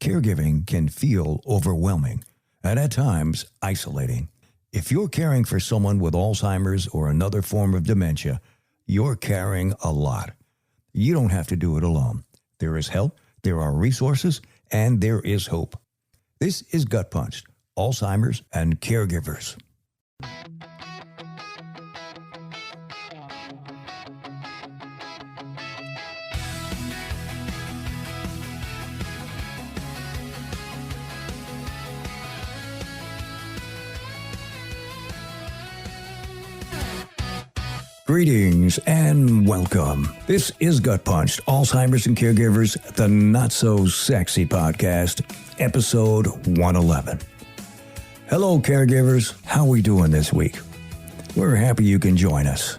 Caregiving can feel overwhelming and at times isolating. If you're caring for someone with Alzheimer's or another form of dementia, you're carrying a lot. You don't have to do it alone. There is help, there are resources, and there is hope. This is Gut Punched, Alzheimer's and Caregivers. Greetings and welcome. This is Gut Punched, Alzheimer's and Caregivers, the not-so-sexy podcast, episode 111. Hello, caregivers. How are we doing this week? We're happy you can join us.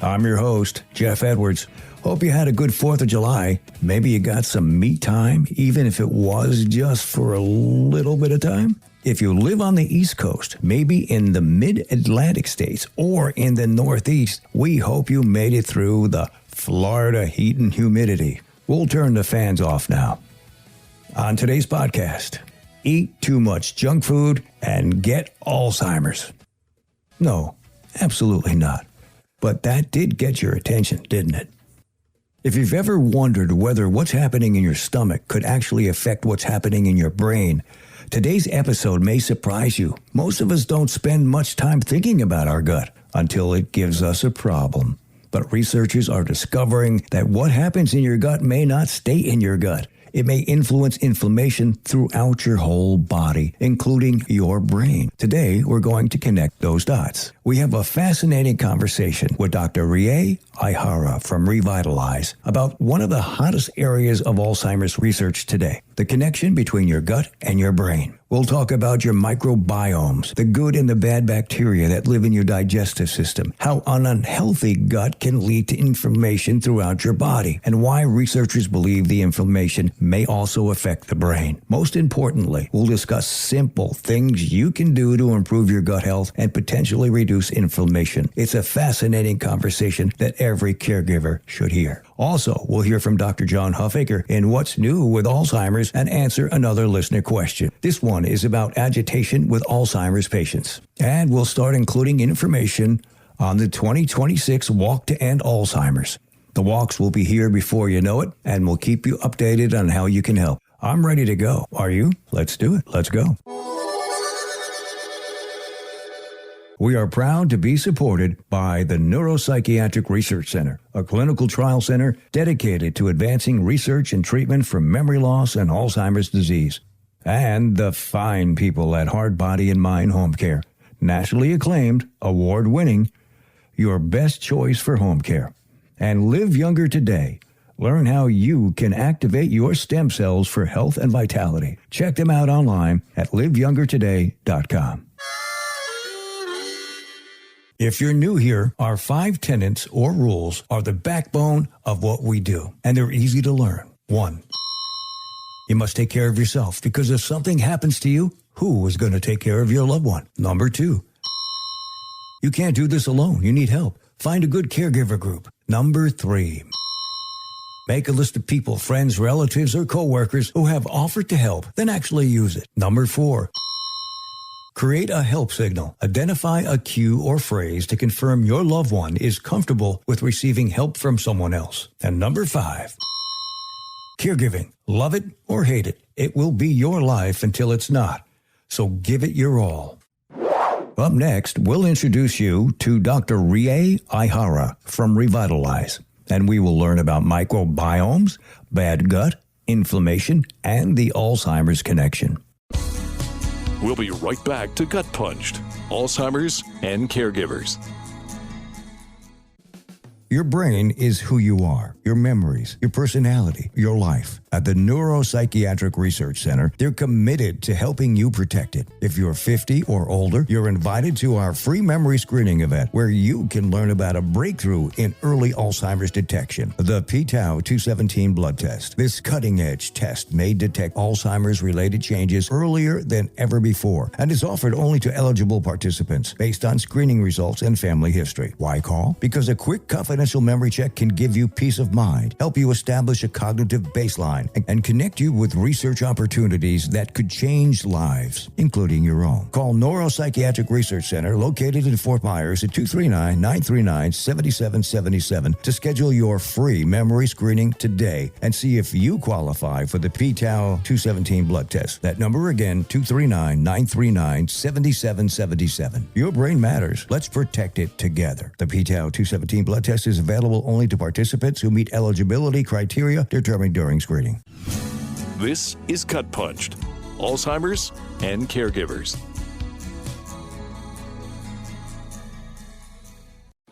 I'm your host, Jeff Edwards. Hope you had a good 4th of July. Maybe you got some me time, even if it was just for a little bit of time. If you live on the East Coast, maybe in the mid-Atlantic states or in the Northeast, we hope you made it through the Florida heat and humidity. We'll turn the fans off now. On today's podcast, eat too much junk food and get Alzheimer's. No, absolutely not. But that did get your attention, didn't it? If you've ever wondered whether what's happening in your stomach could actually affect what's happening in your brain, today's episode may surprise you. Most of us don't spend much time thinking about our gut until it gives us a problem. But researchers are discovering that what happens in your gut may not stay in your gut. It may influence inflammation throughout your whole body, including your brain. Today, we're going to connect those dots. We have a fascinating conversation with Dr. Rie Aihara from Revitalize about one of the hottest areas of Alzheimer's research today, the connection between your gut and your brain. We'll talk about your microbiomes, the good and the bad bacteria that live in your digestive system, how an unhealthy gut can lead to inflammation throughout your body, and why researchers believe the inflammation may also affect the brain. Most importantly, we'll discuss simple things you can do to improve your gut health and potentially reduce inflammation. It's a fascinating conversation that every caregiver should hear. Also, we'll hear from Dr. John Huffaker in What's New with Alzheimer's and answer another listener question. This one is about agitation with Alzheimer's patients. And we'll start including information on the 2026 Walk to End Alzheimer's. The walks will be here before you know it, and we'll keep you updated on how you can help. I'm ready to go. Are you? Let's do it. Let's go. We are proud to be supported by the Neuropsychiatric Research Center, a clinical trial center dedicated to advancing research and treatment for memory loss and Alzheimer's disease. And the fine people at Heart, Body, and Mind Home Care, nationally acclaimed, award-winning, your best choice for home care. And live younger today. Learn how you can activate your stem cells for health and vitality. Check them out online at liveyoungertoday.com. If you're new here, our 5 tenets or rules are the backbone of what we do, and they're easy to learn. 1, you must take care of yourself, because if something happens to you, who is going to take care of your loved one? Number 2, you can't do this alone. You need help. Find a good caregiver group. Number 3, make a list of people, friends, relatives, or coworkers who have offered to help, then actually use it. Number 4, create a help signal. Identify a cue or phrase to confirm your loved one is comfortable with receiving help from someone else. And number 5, caregiving. Love it or hate it, it will be your life until it's not. So give it your all. Up next, we'll introduce you to Dr. Rie Aihara from Revitalize, and we will learn about microbiomes, bad gut, inflammation, and the Alzheimer's connection. We'll be right back to Gut Punched, Alzheimer's and Caregivers. Your brain is who you are, your memories, your personality, your life. At the Neuropsychiatric Research Center, they're committed to helping you protect it. If you're 50 or older, you're invited to our free memory screening event where you can learn about a breakthrough in early Alzheimer's detection, the p-tau217 blood test. This cutting-edge test may detect Alzheimer's-related changes earlier than ever before and is offered only to eligible participants based on screening results and family history. Why call? Because a quick, confidential initial memory check can give you peace of mind, help you establish a cognitive baseline, and connect you with research opportunities that could change lives, including your own. Call Neuropsychiatric Research Center, located in Fort Myers, at 239-939-7777 to schedule your free memory screening today and see if you qualify for the p-tau 217 blood test. That number again, 239-939-7777. Your brain matters. Let's protect it together. The p-tau 217 blood test is available only to participants who meet eligibility criteria determined during screening. This is Gut Punched, Alzheimer's and Caregivers.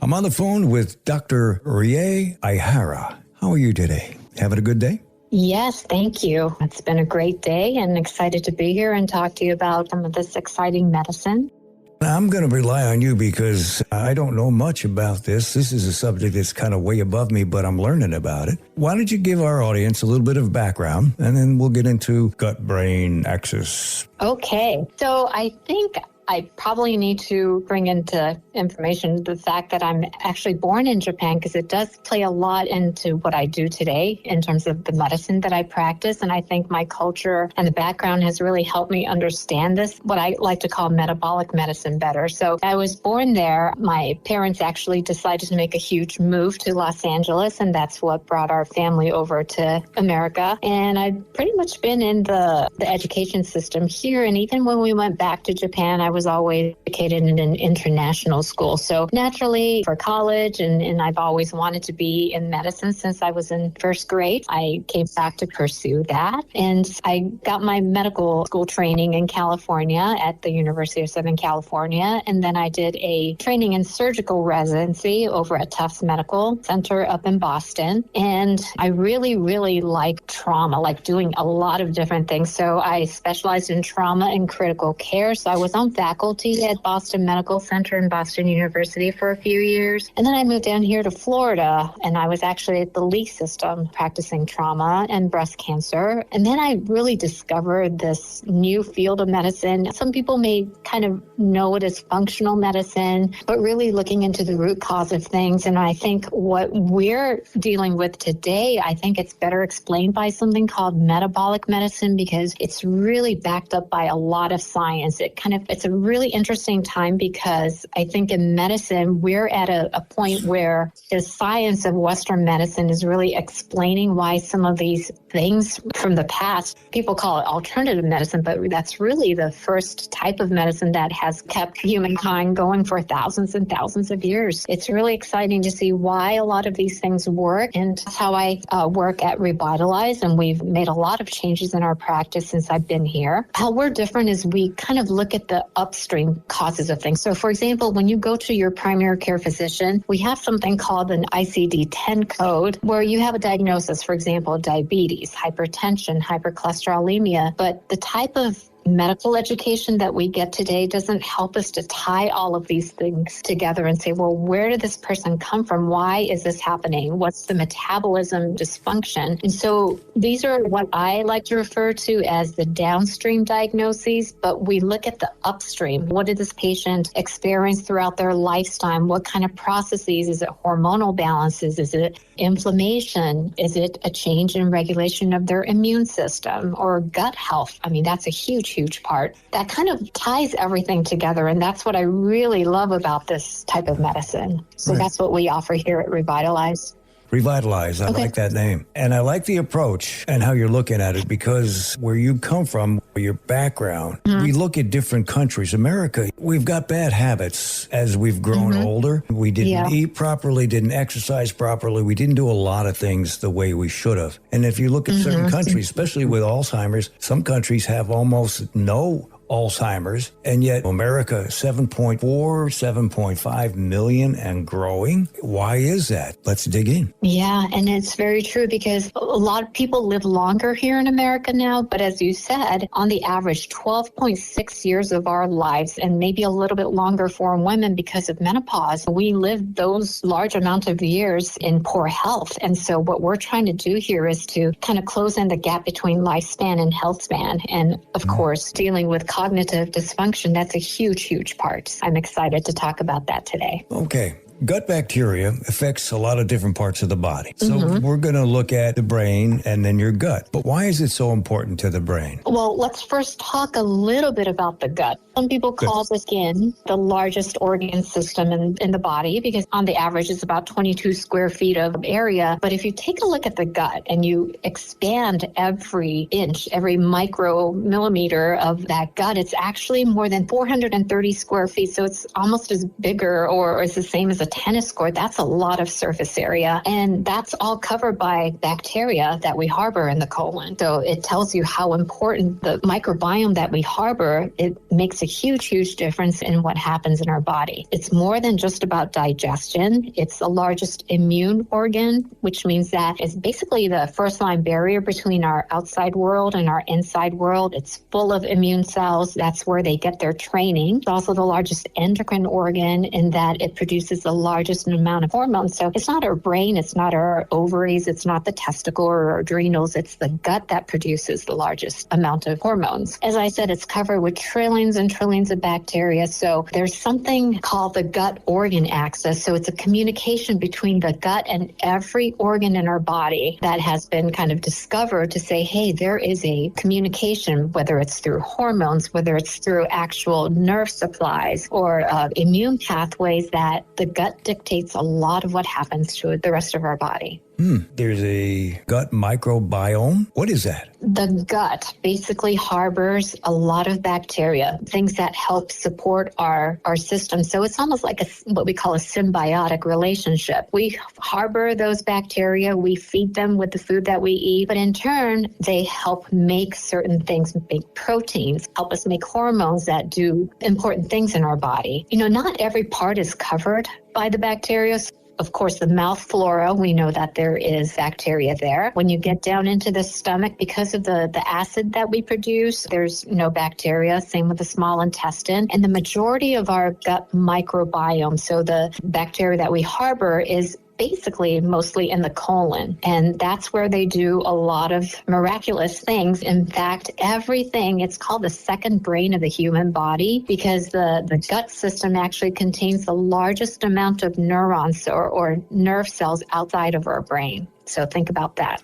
I'm on the phone with Dr. Rie Aihara. How are you today? Having a good day? Yes, thank you. It's been a great day and excited to be here and talk to you about some of this exciting medicine. I'm going to rely on you because I don't know much about this. This is a subject that's kind of way above me, but I'm learning about it. Why don't you give our audience a little bit of background, and then we'll get into gut-brain axis. Okay, so I think I probably need to bring into information the fact that I'm actually born in Japan, because it does play a lot into what I do today in terms of the medicine that I practice. And I think my culture and the background has really helped me understand this, what I like to call metabolic medicine, better. So I was born there. My parents actually decided to make a huge move to Los Angeles, and that's what brought our family over to America. And I've pretty much been in the education system here. And even when we went back to Japan, I was always educated in an international school. So naturally for college, and I've always wanted to be in medicine since I was in first grade, I came back to pursue that. And I got my medical school training in California at the University of Southern California. And then I did a training in surgical residency over at Tufts Medical Center up in Boston. And I really, really like trauma, like doing a lot of different things. So I specialized in trauma and critical care. So I was on faculty at Boston Medical Center and Boston University for a few years. And then I moved down here to Florida, and I was actually at the Lee system practicing trauma and breast cancer. And then I really discovered this new field of medicine. Some people may kind of know it as functional medicine, but really looking into the root cause of things. And I think what we're dealing with today, I think it's better explained by something called metabolic medicine, because it's really backed up by a lot of science. It's a really interesting time, because I think in medicine, we're at a point where the science of Western medicine is really explaining why some of these things from the past, people call it alternative medicine, but that's really the first type of medicine that has kept humankind going for thousands and thousands of years. It's really exciting to see why a lot of these things work, and that's how I work at Revitalize, and we've made a lot of changes in our practice since I've been here. How we're different is we kind of look at the upstream causes of things. So for example, when you go to your primary care physician, we have something called an ICD-10 code where you have a diagnosis, for example, diabetes, hypertension, hypercholesterolemia, but the type of medical education that we get today doesn't help us to tie all of these things together and say, well, where did this person come from? Why is this happening? What's the metabolism dysfunction? And so these are what I like to refer to as the downstream diagnoses, but we look at the upstream. What did this patient experience throughout their lifetime? What kind of processes? Is it hormonal balances? Is it inflammation? Is it a change in regulation of their immune system or gut health? I mean, that's a huge part. That kind of ties everything together, and that's what I really love about this type of medicine. So That's what we offer here at Revitalize. Revitalize. I like that name. And I like the approach and how you're looking at it, because where you come from, your background, we look at different countries. America, we've got bad habits as we've grown older. We didn't eat properly, didn't exercise properly. We didn't do a lot of things the way we should have. And if you look at certain countries, especially with Alzheimer's, some countries have almost no Alzheimer's, and yet America, 7.4, 7.5 million and growing. Why is that? Let's dig in. Yeah, and it's very true, because a lot of people live longer here in America now, but as you said, on the average, 12.6 years of our lives, and maybe a little bit longer for women because of menopause. We live those large amounts of years in poor health. And so what we're trying to do here is to kind of close in the gap between lifespan and health span. And of course, dealing with cognitive dysfunction, that's a huge part. I'm excited to talk about that today. Okay. gut bacteria affects a lot of different parts of the body. So we're going to look at the brain and then your gut. But why is it so important to the brain? Well, let's first talk a little bit about the gut. Some people call the skin the largest organ system in the body because on the average it's about 22 square feet of area. But if you take a look at the gut and you expand every inch, every micromillimeter of that gut, it's actually more than 430 square feet. So it's almost as bigger or it's the same as a tennis court. That's a lot of surface area. And that's all covered by bacteria that we harbor in the colon. So it tells you how important the microbiome that we harbor, it makes a huge, huge difference in what happens in our body. It's more than just about digestion. It's the largest immune organ, which means that it's basically the first line barrier between our outside world and our inside world. It's full of immune cells. That's where they get their training. It's also the largest endocrine organ in that it produces the largest amount of hormones. So it's not our brain, it's not our ovaries, it's not the testicle or our adrenals. It's the gut that produces the largest amount of hormones. As I said, it's covered with trillions and trillions of bacteria. So there's something called the gut organ axis. So it's a communication between the gut and every organ in our body that has been kind of discovered to say, hey, there is a communication, whether it's through hormones, whether it's through actual nerve supplies or immune pathways, that the gut dictates a lot of what happens to the rest of our body. There's a gut microbiome. What is that? The gut basically harbors a lot of bacteria, things that help support our system. So it's almost like what we call a symbiotic relationship. We harbor those bacteria, we feed them with the food that we eat, but in turn, they help make certain things, make proteins, help us make hormones that do important things in our body. You know, not every part is covered by the bacteria. Of course, the mouth flora, we know that there is bacteria there. When you get down into the stomach, because of the acid that we produce, there's no bacteria. Same with the small intestine. And the majority of our gut microbiome, so the bacteria that we harbor, is basically mostly in the colon. And that's where they do a lot of miraculous things. In fact, everything, it's called the second brain of the human body because the gut system actually contains the largest amount of neurons or nerve cells outside of our brain. So think about that.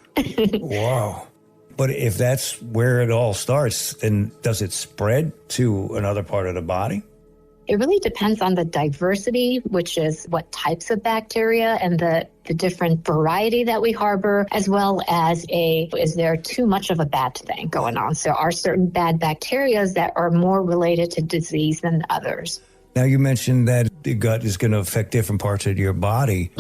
Wow. But if that's where it all starts, then does it spread to another part of the body? It really depends on the diversity, which is what types of bacteria and the different variety that we harbor, as well as is there too much of a bad thing going on? So are certain bad bacteria that are more related to disease than others? Now, you mentioned that the gut is going to affect different parts of your body.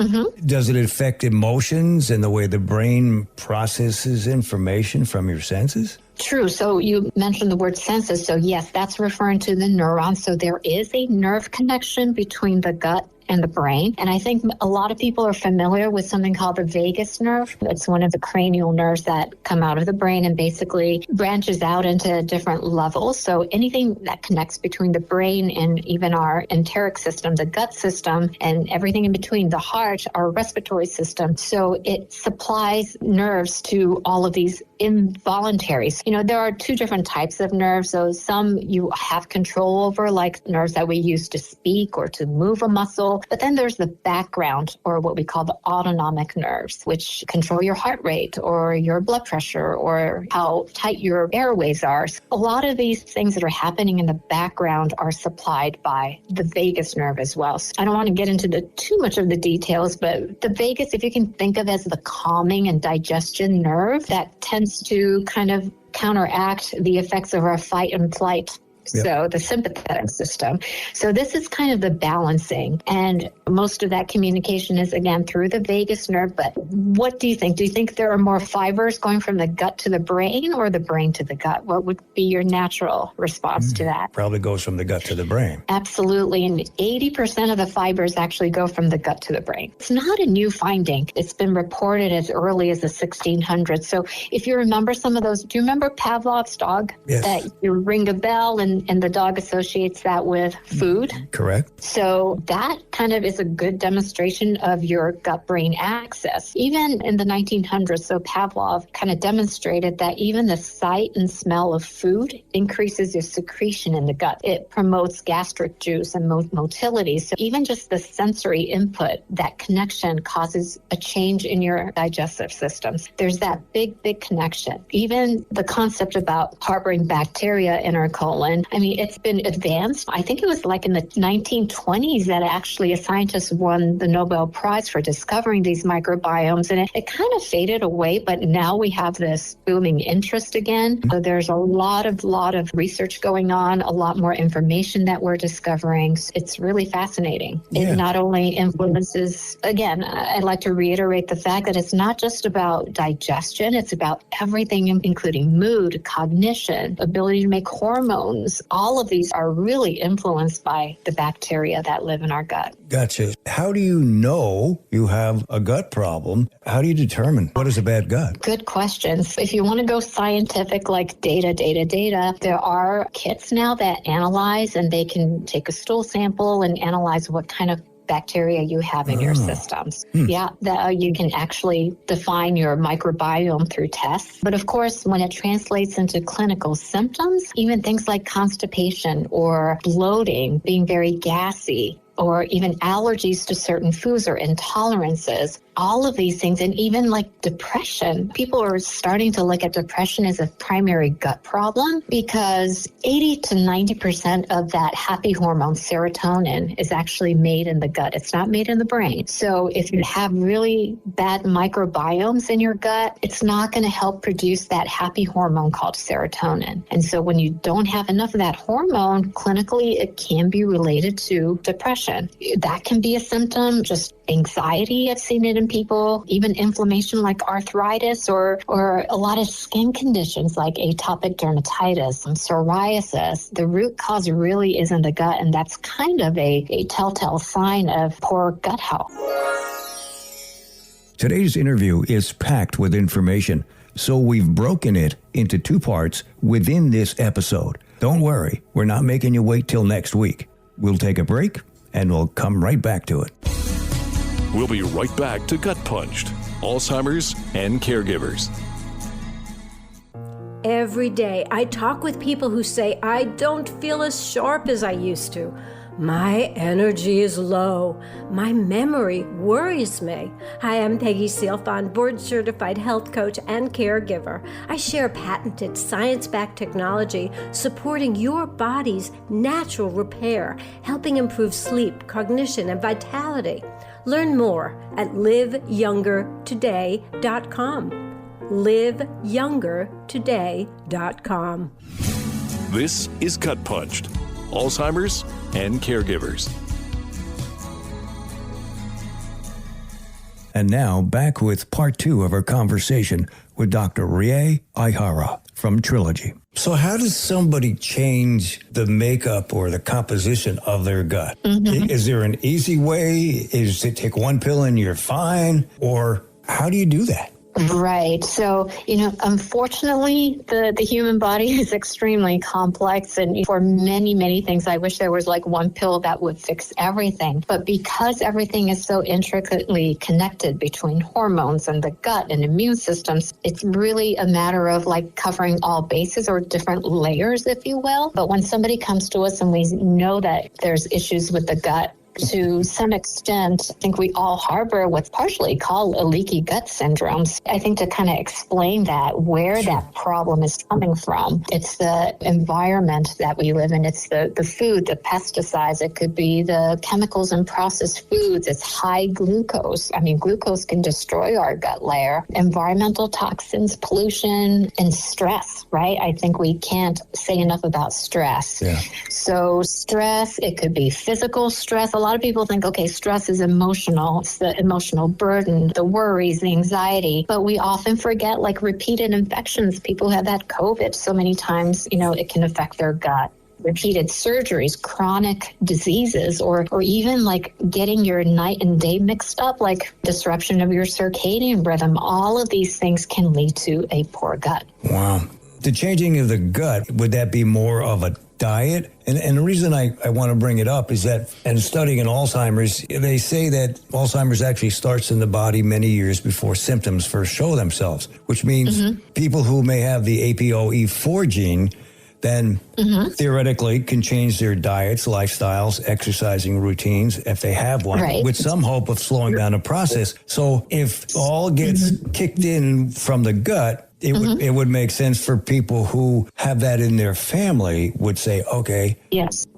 Does it affect emotions and the way the brain processes information from your senses? True. So you mentioned the word senses. So yes, that's referring to the neurons. So there is a nerve connection between the gut and the brain. And I think a lot of people are familiar with something called the vagus nerve. It's one of the cranial nerves that come out of the brain and basically branches out into different levels. So anything that connects between the brain and even our enteric system, the gut system, and everything in between, the heart, our respiratory system. So it supplies nerves to all of these involuntaries. You know, there are two different types of nerves. So some you have control over, like nerves that we use to speak or to move a muscle. But then there's the background, or what we call the autonomic nerves, which control your heart rate or your blood pressure or how tight your airways are. So a lot of these things that are happening in the background are supplied by the vagus nerve as well. So I don't want to get into too much of the details, but the vagus, if you can think of as the calming and digestion nerve, that tends to kind of counteract the effects of our fight and flight. Yep. So the sympathetic system. So this is kind of the balancing. And most of that communication is, again, through the vagus nerve. But what do you think? Do you think there are more fibers going from the gut to the brain or the brain to the gut? What would be your natural response to that? Probably goes from the gut to the brain. Absolutely. And 80% of the fibers actually go from the gut to the brain. It's not a new finding. It's been reported as early as the 1600s. So if you remember some of those, do you remember Pavlov's dog? Yes. That you ring a bell and and the dog associates that with food. Correct. So that kind of is a good demonstration of your gut-brain axis. Even in the 1900s, so Pavlov kind of demonstrated that even the sight and smell of food increases your secretion in the gut. It promotes gastric juice and motility. So even just the sensory input, that connection causes a change in your digestive systems. There's that big connection. Even the concept about harboring bacteria in our colon, I mean, it's been advanced. I think it was like in the 1920s that actually a scientist won the Nobel Prize for discovering these microbiomes, and it kind of faded away, but now we have this booming interest again. So there's a lot of research going on, a lot more information that we're discovering. It's really fascinating. Yeah. It not only influences, again, I'd like to reiterate the fact that it's not just about digestion, it's about everything, including mood, cognition, ability to make hormones. All of these are really influenced by the bacteria that live in our gut. Gotcha. How do you know you have a gut problem? How do you determine what is a bad gut? Good questions. If you want to go scientific, like data, there are kits now that analyze, and they can take a stool sample and analyze what kind of bacteria you have in your systems. Yeah, you can actually define your microbiome through tests. But of course, when it translates into clinical symptoms, even things like constipation or bloating, being very gassy, or even allergies to certain foods or intolerances, all of these things, and even like depression. People are starting to look at depression as a primary gut problem because 80 to 90% of that happy hormone, serotonin, is actually made in the gut. It's not made in the brain. So if you have really bad microbiomes in your gut, it's not going to help produce that happy hormone called serotonin. And so when you don't have enough of that hormone, clinically, it can be related to depression. That can be a symptom, just anxiety. I've seen it in people, even inflammation like arthritis or a lot of skin conditions like atopic dermatitis and psoriasis. The root cause really is in the gut, and that's kind of a telltale sign of poor gut health. Today's interview is packed with information, so we've broken it into two parts within this episode. Don't worry, we're not making you wait till next week. We'll take a break, and we'll come right back to it. We'll be right back to Gut Punched, Alzheimer's and Caregivers. Every day, I talk with people who say, I don't feel as sharp as I used to. My energy is low. My memory worries me. Hi, I'm Peggy Sealfon, board-certified health coach and caregiver. I share patented science-backed technology supporting your body's natural repair, helping improve sleep, cognition, and vitality. Learn more at liveyoungertoday.com. liveyoungertoday.com. This is Gut Punched, Alzheimer's and Caregivers. And now, back with part 2 of our conversation with Dr. Rie Aihara from Trilogy. So how does somebody change the makeup or the composition of their gut? Mm-hmm. Is there an easy way? Is it take one pill and you're fine? Or how do you do that? Right. So, unfortunately, the human body is extremely complex. And for many, many things, I wish there was like one pill that would fix everything. But because everything is so intricately connected between hormones and the gut and immune systems, it's really a matter of like covering all bases or different layers, if you will. But when somebody comes to us and we know that there's issues with the gut, to some extent, I think we all harbor what's partially called a leaky gut syndrome. I think to kind of explain that, where that problem is coming from, it's the environment that we live in. It's the food, the pesticides. It could be the chemicals in processed foods. It's high glucose. I mean, glucose can destroy our gut layer. Environmental toxins, pollution, and stress, right? I think we can't say enough about stress. Yeah. So stress, it could be physical stress. A lot of people think, okay, stress is emotional. It's the emotional burden, the worries, the anxiety. But we often forget like repeated infections. People have had COVID so many times, it can affect their gut. Repeated surgeries, chronic diseases, or even like getting your night and day mixed up, like disruption of your circadian rhythm. All of these things can lead to a poor gut. Wow. the changing of the gut, would that be more of a diet? And the reason I want to bring it up is that in studying in Alzheimer's, they say that Alzheimer's actually starts in the body many years before symptoms first show themselves, which means people who may have the APOE4 gene then theoretically can change their diets, lifestyles, exercising routines if they have one, with some hope of slowing down the process. So if all gets kicked in from the gut, it would make sense for people who have that in their family would say, okay,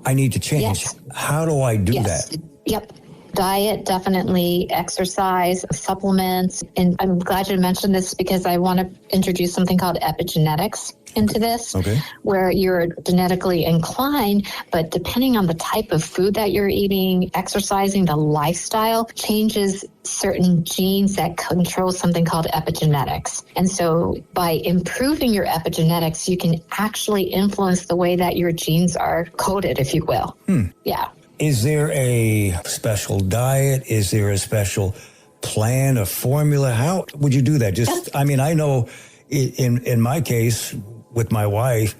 I need to change. How do I do that? Yep. Diet, definitely exercise, supplements. And I'm glad you mentioned this because I want to introduce something called epigenetics into this, where you're genetically inclined, but depending on the type of food that you're eating, exercising, the lifestyle changes certain genes that control something called epigenetics. And so by improving your epigenetics, you can actually influence the way that your genes are coded, if you will. Yeah. Is there a special diet? Is there a special plan, a formula? How would you do that? I mean, I know in my case with my wife,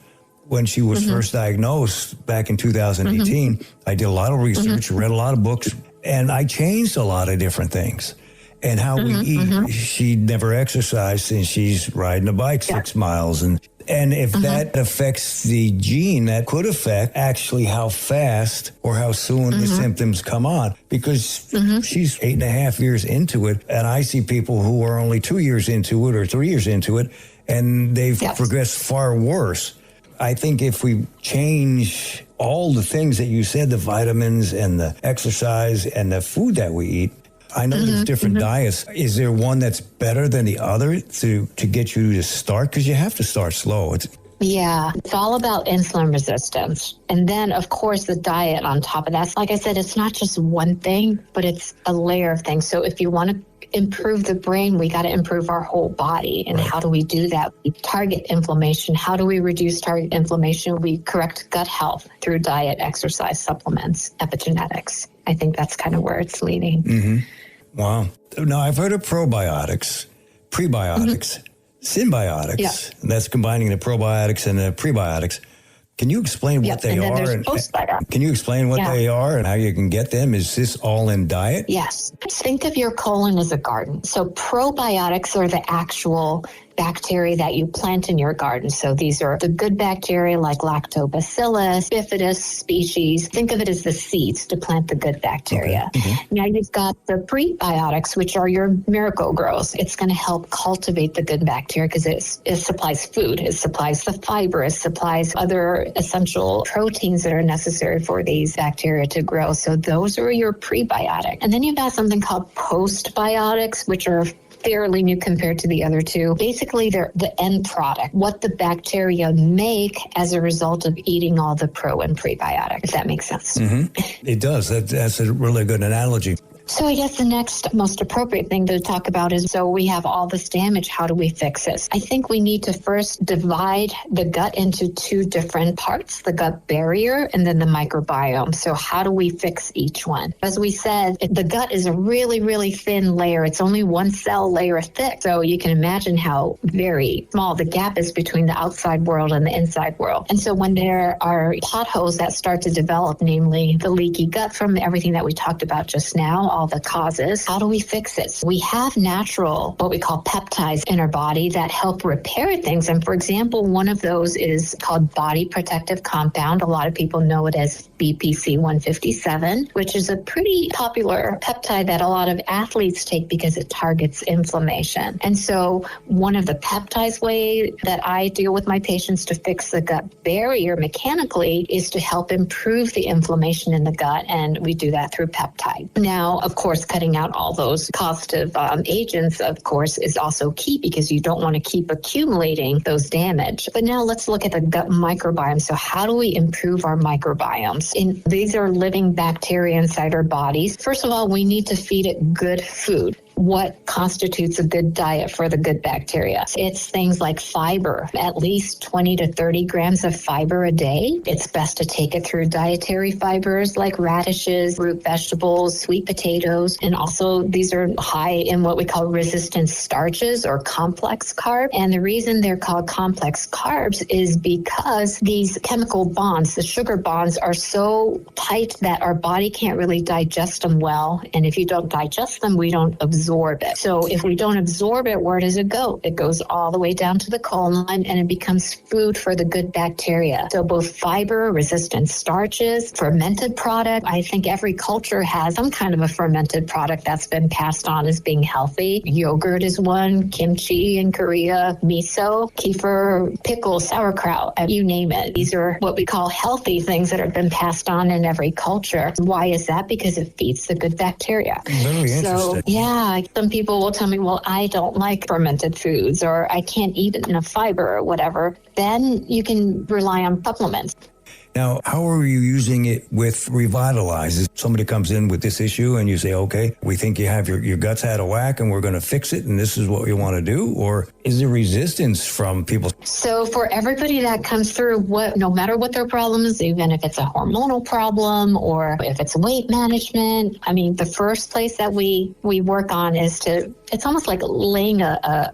when she was first diagnosed back in 2018, I did a lot of research, read a lot of books, and I changed a lot of different things. And how we eat. She never exercised and she's riding a bike 6 miles. And if that affects the gene, that could affect actually how fast or how soon the symptoms come on. Because she's 8.5 years into it. And I see people who are only 2 years into it or 3 years into it, and they've progressed far worse. I think if we change all the things that you said, the vitamins and the exercise and the food that we eat, I know there's different diets. Is there one that's better than the other to get you to start? Because you have to start slow. It's all about insulin resistance. And then, of course, the diet on top of that. Like I said, it's not just one thing, but it's a layer of things. So if you want to improve the brain, we got to improve our whole body. And how do we do that? We target inflammation. How do we reduce target inflammation? We correct gut health through diet, exercise, supplements, epigenetics. I think that's kind of where it's leading. Wow. Now, I've heard of probiotics, prebiotics, symbiotics. And that's combining the probiotics and the prebiotics. Can you explain what they are? And can you explain what they are and how you can get them? Is this all in diet? Yes. Think of your colon as a garden. So probiotics are the actual bacteria that you plant in your garden. So these are the good bacteria like lactobacillus, bifidus species. Think of it as the seeds to plant the good bacteria. Now you've got the prebiotics, which are your miracle-grows. It's going to help cultivate the good bacteria because it supplies food. It supplies the fiber. It supplies other essential proteins that are necessary for these bacteria to grow. So those are your prebiotics. And then you've got something called postbiotics, which are fairly new compared to the other two. Basically, they're the end product, what the bacteria make as a result of eating all the pro and prebiotics, if that makes sense. It does. That's a really good analogy. So I guess the next most appropriate thing to talk about is, so we have all this damage, how do we fix this? I think we need to first divide the gut into two different parts, the gut barrier and then the microbiome. So how do we fix each one? As we said, the gut is a really, really thin layer. It's only one cell layer thick. So you can imagine how very small the gap is between the outside world and the inside world. And so when there are potholes that start to develop, namely the leaky gut from everything that we talked about just now, all the causes. How do we fix it? We have natural, what we call peptides in our body that help repair things. And for example, one of those is called body protective compound. A lot of people know it as BPC 157, which is a pretty popular peptide that a lot of athletes take because it targets inflammation. And so one of the peptides way that I deal with my patients to fix the gut barrier mechanically is to help improve the inflammation in the gut. And we do that through peptide. Now, of course, cutting out all those causative agents, of course, is also key because you don't want to keep accumulating those damage. But now let's look at the gut microbiome. So how do we improve our microbiomes? These are living bacteria inside our bodies. First of all, we need to feed it good food. what constitutes a good diet for the good bacteria. It's things like fiber, at least 20 to 30 grams of fiber a day. It's best to take it through dietary fibers like radishes, root vegetables, sweet potatoes, and also these are high in what we call resistant starches or complex carbs. And the reason they're called complex carbs is because these chemical bonds, the sugar bonds, are so tight that our body can't really digest them well. And if you don't digest them, we don't absorb it. So if we don't absorb it, where does it go? It goes all the way down to the colon and it becomes food for the good bacteria. So both fiber, resistant starches, fermented product. I think every culture has some kind of a fermented product that's been passed on as being healthy. Yogurt is one, kimchi in Korea, miso, kefir, pickles, sauerkraut, you name it. These are what we call healthy things that have been passed on in every culture. Why is that? Because it feeds the good bacteria. Very interesting. So, yeah, some people will tell me, well, I don't like fermented foods or I can't eat enough fiber or whatever. Then you can rely on supplements. Now, how are you using it with Revitalize? If somebody comes in with this issue and you say, okay, we think you have your guts out of whack and we're going to fix it and this is what we want to do? Or is there resistance from people? So for everybody that comes through, no matter what their problem is, even if it's a hormonal problem or if it's weight management, I mean, the first place that we work on is it's almost like laying a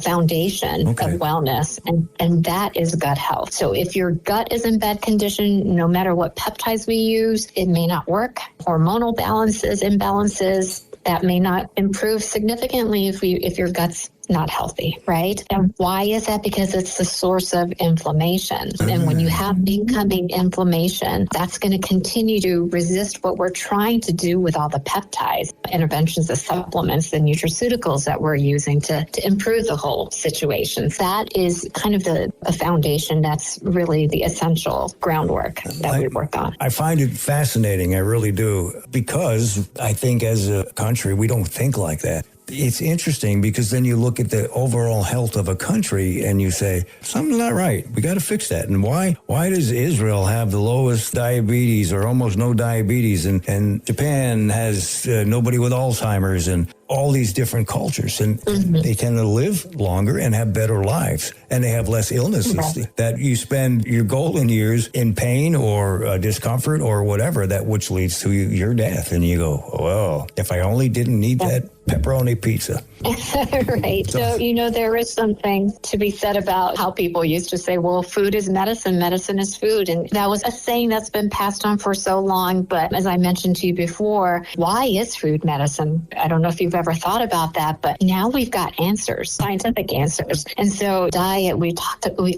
foundation of wellness, and that is gut health. So if your gut is in bad condition, no matter what peptides we use, it may not work. Hormonal imbalances, that may not improve significantly if your gut's not healthy, right? And why is that? Because it's the source of inflammation. And when you have incoming inflammation, that's going to continue to resist what we're trying to do with all the peptides, interventions, the supplements, the nutraceuticals that we're using to improve the whole situation. That is kind of the foundation that's really the essential groundwork that we work on. I find it fascinating, I really do, because I think as a country, we don't think like that. It's interesting because then you look at the overall health of a country and you say, something's not right. We got to fix that. And why does Israel have the lowest diabetes or almost no diabetes? And Japan has nobody with Alzheimer's and all these different cultures. And they tend to live longer and have better lives. And they have less illnesses. Right. That you spend your golden years in pain or discomfort or whatever, that which leads to your death. And you go, well, if I only didn't need that pepperoni pizza. Right. So, there is something to be said about how people used to say, well, food is medicine, medicine is food. And that was a saying that's been passed on for so long. But as I mentioned to you before, why is food medicine? I don't know if you've ever thought about that, but now we've got answers, scientific answers. And so diet, we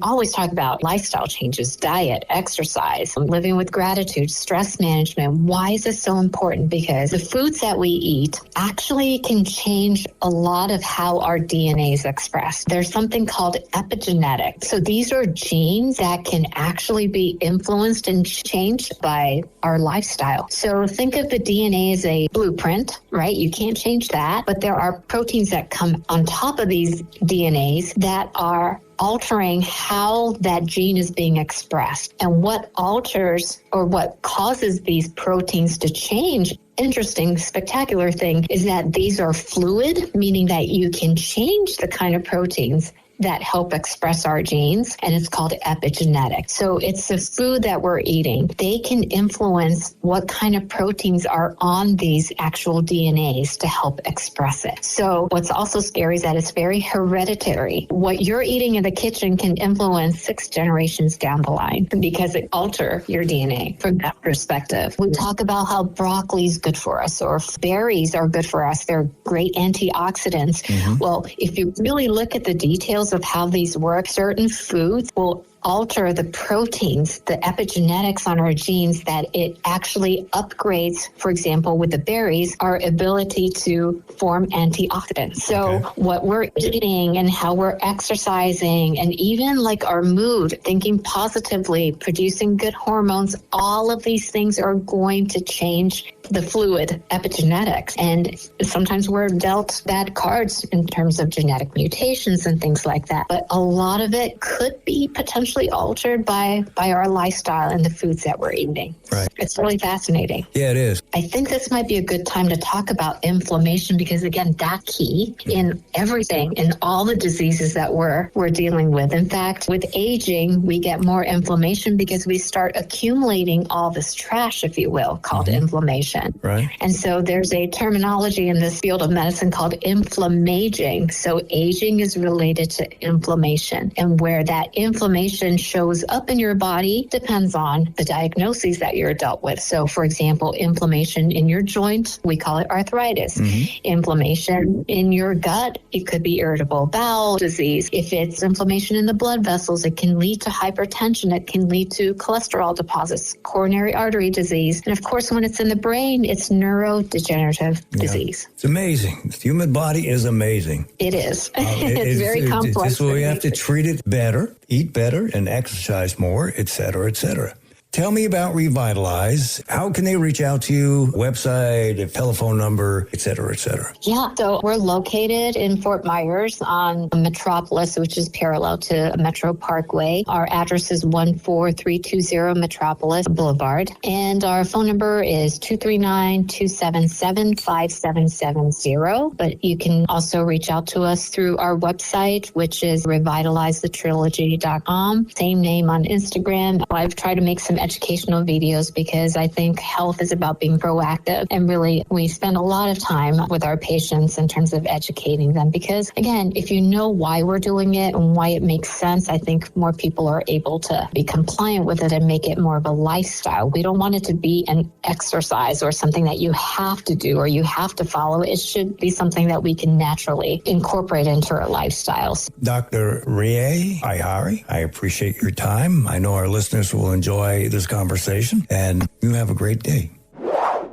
always talk about lifestyle changes, diet, exercise, living with gratitude, stress management. Why is this so important? Because the foods that we eat actually can change a lot of how our DNA is expressed. There's something called epigenetics. So these are genes that can actually be influenced and changed by our lifestyle. So think of the DNA as a blueprint, right? You can't change that, but there are proteins that come on top of these DNAs that are altering how that gene is being expressed. And what alters or what causes these proteins to change, interesting, spectacular thing, is that these are fluid, meaning that you can change the kind of proteins that help express our genes, and it's called epigenetics. So it's the food that we're eating. They can influence what kind of proteins are on these actual DNAs to help express it. So what's also scary is that it's very hereditary. What you're eating in the kitchen can influence 6 generations down the line because it alters your DNA from that perspective. We talk about how broccoli is good for us or berries are good for us. They're great antioxidants. Well, if you really look at the details of how these work, certain foods will alter the proteins, the epigenetics on our genes, that it actually upgrades, for example, with the berries, our ability to form antioxidants. So what we're eating and how we're exercising and even like our mood, thinking positively, producing good hormones, all of these things are going to change the fluid epigenetics. And sometimes we're dealt bad cards in terms of genetic mutations and things like that. But a lot of it could be potentially usually altered by our lifestyle and the foods that we're eating. Right. It's really fascinating. Yeah, it is. I think this might be a good time to talk about inflammation because, again, that's key in everything, in all the diseases that we're dealing with. In fact, with aging, we get more inflammation because we start accumulating all this trash, if you will, called inflammation. Right. And so there's a terminology in this field of medicine called inflammaging. So aging is related to inflammation, and where that inflammation shows up in your body depends on the diagnoses that you're dealt with. So, for example, inflammation in your joint, we call it arthritis. Inflammation in your gut, it could be irritable bowel disease. If it's inflammation in the blood vessels, it can lead to hypertension. It can lead to cholesterol deposits, coronary artery disease. And of course, when it's in the brain, it's neurodegenerative disease. It's amazing. The human body is amazing. It is. It's very complex. So we have to treat it better, eat better, and exercise more, et cetera, et cetera. Tell me about Revitalize. How can they reach out to you? Website, a telephone number, et cetera, et cetera. Yeah, so we're located in Fort Myers on Metropolis, which is parallel to Metro Parkway. Our address is 14320 Metropolis Boulevard. And our phone number is 239-277-5770. But you can also reach out to us through our website, which is revitalizethetrilogy.com. Same name on Instagram. I've tried to make some educational videos because I think health is about being proactive, and really we spend a lot of time with our patients in terms of educating them because, again, if you know why we're doing it and why it makes sense, I think more people are able to be compliant with it and make it more of a lifestyle. We don't want it to be an exercise or something that you have to do or you have to follow. It should be something that we can naturally incorporate into our lifestyles. Dr. Rie Aihara, I appreciate your time. I know our listeners will enjoy this conversation, and you have a great day.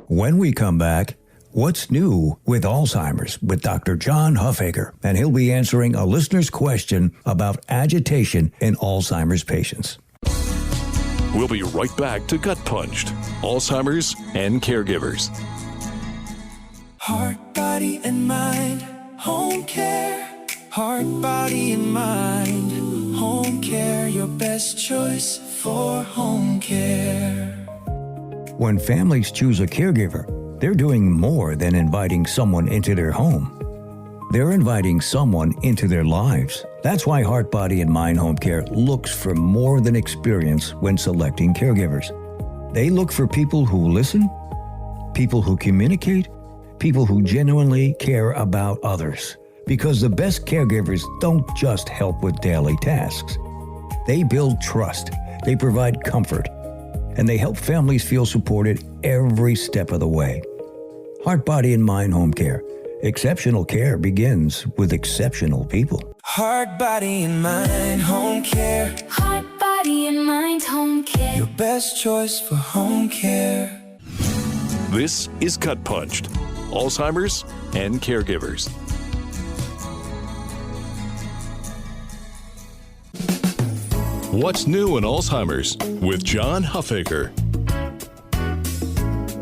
When we come back, what's new with Alzheimer's with Dr. John Huffaker, and he'll be answering a listener's question about agitation in Alzheimer's patients. We'll be right back to Gut Punched, Alzheimer's and Caregivers. Heart, body, and mind, home care. Heart, body, and mind, home care. Your best choice for home care. When families choose a caregiver, they're doing more than inviting someone into their home. They're inviting someone into their lives. That's why Heart, Body, and Mind Home Care looks for more than experience when selecting caregivers. They look for people who listen, people who communicate, people who genuinely care about others. Because the best caregivers don't just help with daily tasks. They build trust, they provide comfort, and they help families feel supported every step of the way. Heart, Body, and Mind Home Care. Exceptional care begins with exceptional people. Heart, body, and mind, home care. Heart, body, and mind, home care. Your best choice for home care. This is Gut Punched, Alzheimer's and Caregivers. What's new in Alzheimer's with John Huffaker.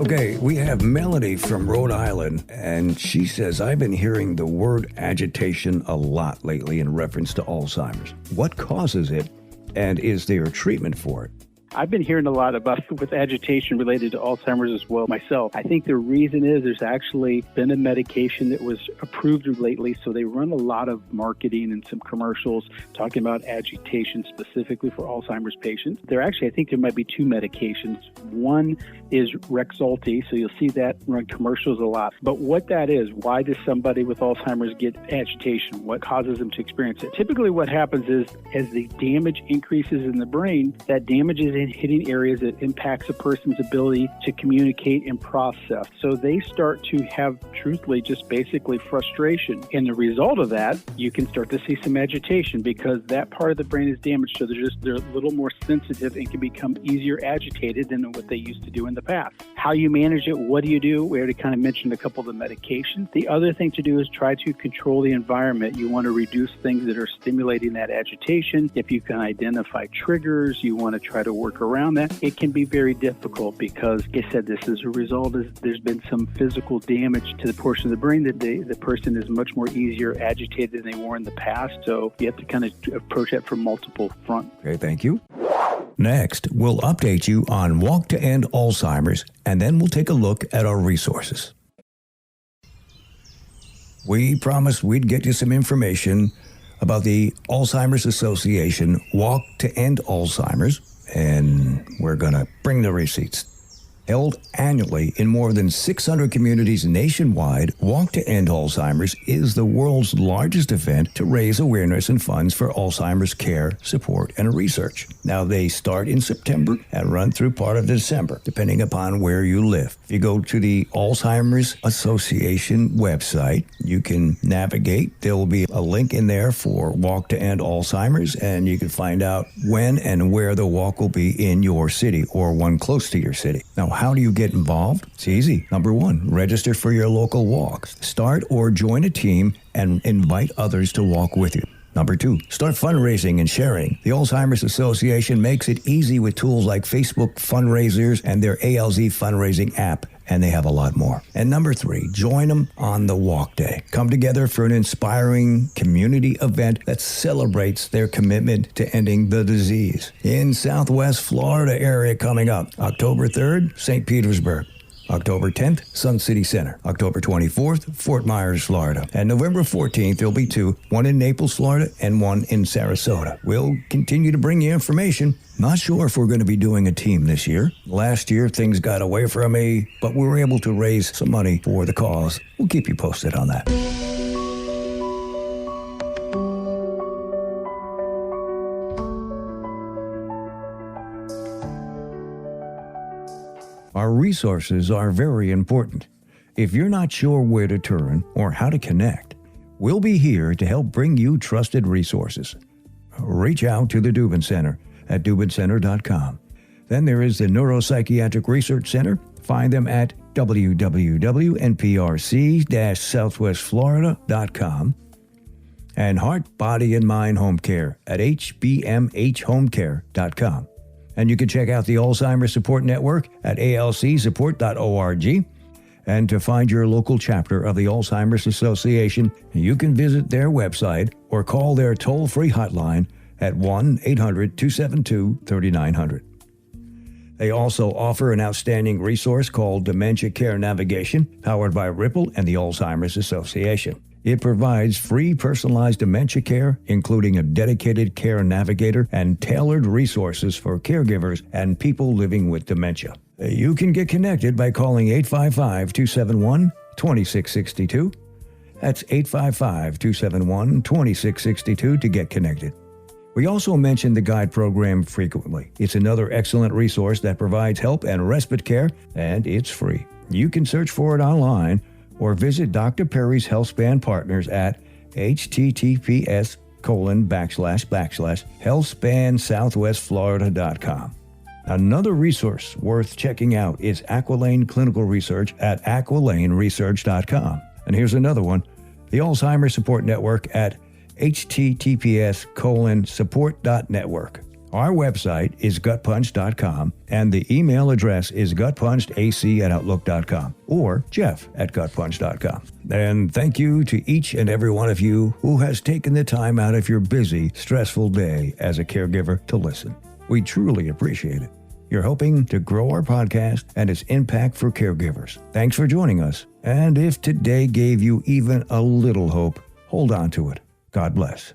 Okay, we have Melody from Rhode Island, and she says, I've been hearing the word agitation a lot lately in reference to Alzheimer's. What causes it, and is there a treatment for it? I've been hearing a lot about with agitation related to Alzheimer's as well myself. I think the reason is there's actually been a medication that was approved lately, so they run a lot of marketing and some commercials talking about agitation specifically for Alzheimer's patients. I think there might be two medications. One is Rexulti, so you'll see that run commercials a lot. But what that is, why does somebody with Alzheimer's get agitation? What causes them to experience it? Typically what happens is as the damage increases in the brain, that damage is in hitting areas that impacts a person's ability to communicate and process. So they start to have, truthfully, just basically frustration. And the result of that, you can start to see some agitation because that part of the brain is damaged. So they're a little more sensitive and can become easier agitated than what they used to do in the past. How you manage it, what do you do? We already kind of mentioned a couple of the medications. The other thing to do is try to control the environment. You want to reduce things that are stimulating that agitation. If you can identify triggers, you want to try to work work around that. It can be very difficult because, like I said, this is a result of there's been some physical damage to the portion of the brain that the person is much more easier agitated than they were in the past. So you have to kind of approach that from multiple fronts. Okay, thank you. Next, we'll update you on Walk to End Alzheimer's, and then we'll take a look at our resources. We promised we'd get you some information about the Alzheimer's Association Walk to End Alzheimer's, and we're going to bring the receipts. Held annually in more than 600 communities nationwide, Walk to End Alzheimer's is the world's largest event to raise awareness and funds for Alzheimer's care, support, and research. Now, they start in September and run through part of December, depending upon where you live. If you go to the Alzheimer's Association website, you can navigate. There will be a link in there for Walk to End Alzheimer's, and you can find out when and where the walk will be in your city or one close to your city. Now, how do you get involved? It's easy. Number one, register for your local walk. Start or join a team and invite others to walk with you. Number two, start fundraising and sharing. The Alzheimer's Association makes it easy with tools like Facebook fundraisers and their ALZ fundraising app, and they have a lot more. And number three, join them on the walk day. Come together for an inspiring community event that celebrates their commitment to ending the disease. In Southwest Florida area coming up, October 3rd, St. Petersburg. October 10th, Sun City Center. October 24th, Fort Myers, Florida. And November 14th, there'll be two, one in Naples, Florida, and one in Sarasota. We'll continue to bring you information. Not sure if we're going to be doing a team this year. Last year, things got away from me, but we were able to raise some money for the cause. We'll keep you posted on that. Our resources are very important. If you're not sure where to turn or how to connect, we'll be here to help bring you trusted resources. Reach out to the Dubin Center at dubincenter.com. Then there is the Neuropsychiatric Research Center. Find them at www.nprc-southwestflorida.com. And Heart, Body, and Mind Home Care at hbmhomecare.com. And you can check out the Alzheimer's Support Network at alcsupport.org. And to find your local chapter of the Alzheimer's Association, you can visit their website or call their toll-free hotline at 1-800-272-3900. They also offer an outstanding resource called Dementia Care Navigation, powered by Ripple and the Alzheimer's Association. It provides free personalized dementia care, including a dedicated care navigator and tailored resources for caregivers and people living with dementia. You can get connected by calling 855-271-2662. That's 855-271-2662 to get connected. We also mention the Guide program frequently. It's another excellent resource that provides help and respite care, and it's free. You can search for it online or visit Dr. Perry's HealthSpan Partners at https://healthspansouthwestflorida.com. Another resource worth checking out is Aquilane Clinical Research at aquilaneresearch.com. And here's another one, the Alzheimer's Support Network at https://support.network. Our website is gutpunch.com, and the email address is gutpunchedac@outlook.com or jeff@gutpunch.com. And thank you to each and every one of you who has taken the time out of your busy, stressful day as a caregiver to listen. We truly appreciate it. You're helping to grow our podcast and its impact for caregivers. Thanks for joining us. And if today gave you even a little hope, hold on to it. God bless.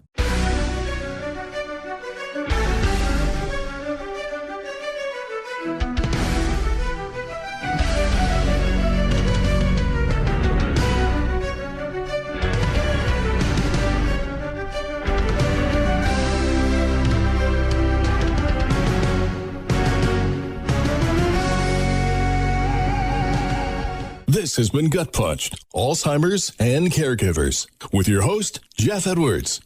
This has been Gut Punched, Alzheimer's and Caregivers, with your host, Jeff Edwards.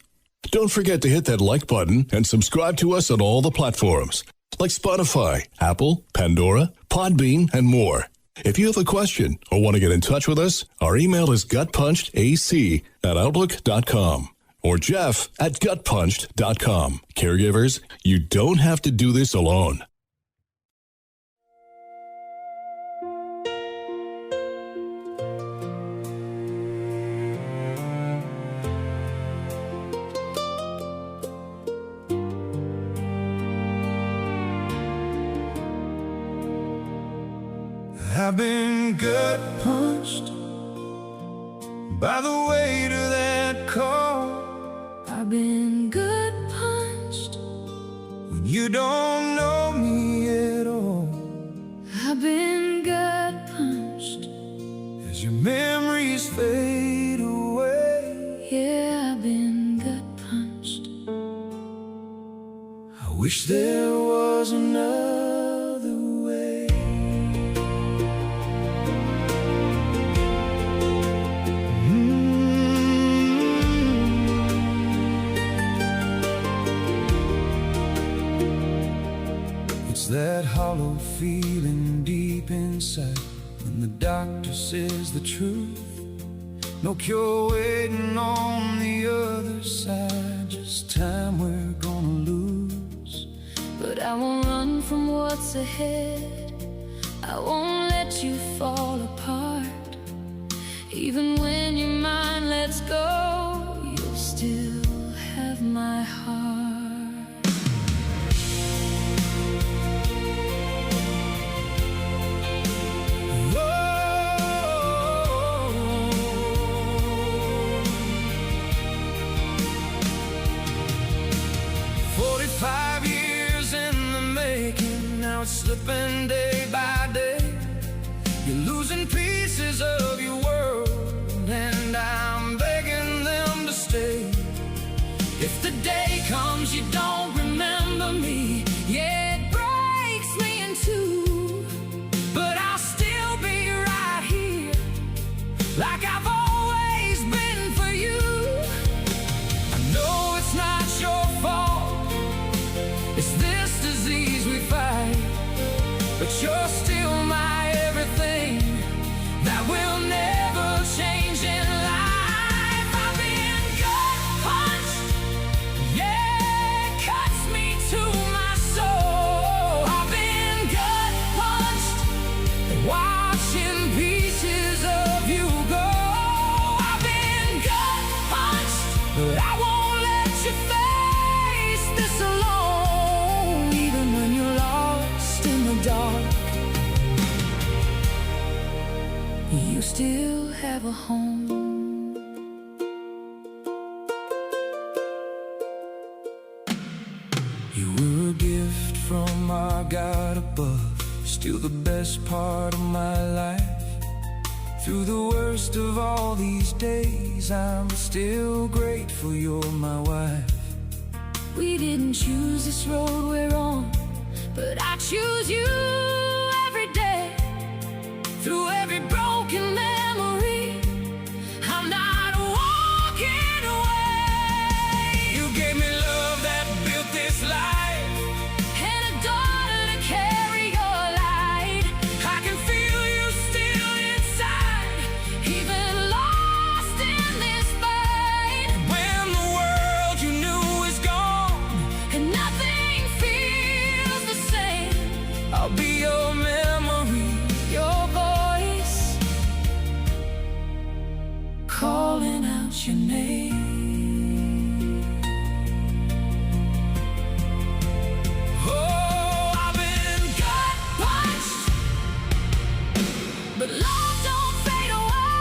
Don't forget to hit that like button and subscribe to us on all the platforms, like Spotify, Apple, Pandora, Podbean, and more. If you have a question or want to get in touch with us, our email is gutpunchedac@outlook.com or jeff@gutpunched.com. Caregivers, you don't have to do this alone. I've been gut punched by the weight of that car. I've been gut punched When you don't know me at all. I've been gut punched. As your memories fade away. Yeah, I've been gut punched. I wish there was another way. It's that hollow feeling deep inside when the doctor says the truth. No cure waiting on the other side, just time we're gonna lose. But I won't run from what's ahead. I won't let you fall apart. Even when your mind lets go, you'll still have my heart. Slipping day by day, you're losing pieces of your world, and I'm begging them to stay. If the day comes you don't remember me, yeah, it breaks me in two, but I'll still be right here, like I've always been for you. I know it's not your fault, it's this disease we fight. But you're still my everything, that will never change in life. I've been gut punched, yeah, it cuts me to my soul. I've been gut punched, watching pieces of you go. I've been gut punched, but I won't let you face this alone, even when you're lost in the dark. You still have a home. You were a gift from our God above, still the best part of my life. Through the worst of all these days, I'm still grateful you're my wife. We didn't choose this road we're on, but I choose you every day. Through every broken memory, I'm not walking away. You gave me love that built this life, And a daughter to carry your light. I can feel you still inside, Even lost in this fight, when the world you knew is gone. and nothing feels the same. I'll be your memory, Your voice calling out your name. Oh, I've been gut punched, but love don't fade away.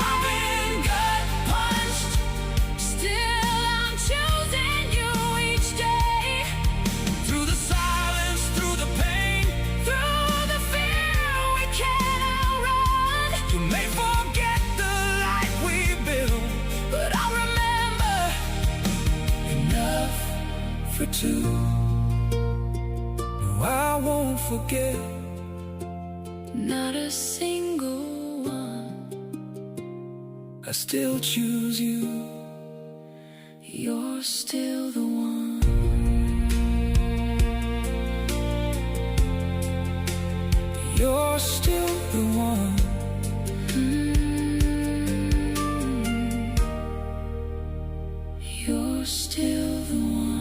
I've been gut punched, Still I'm choosing you each day. through the silence, through the pain. Through the fear we can't outrun, You may forget the life we built, but I'll remember. enough for two. No, I won't forget. Not a single one. I still choose you. You're still the one. You're still the one. You're still the one.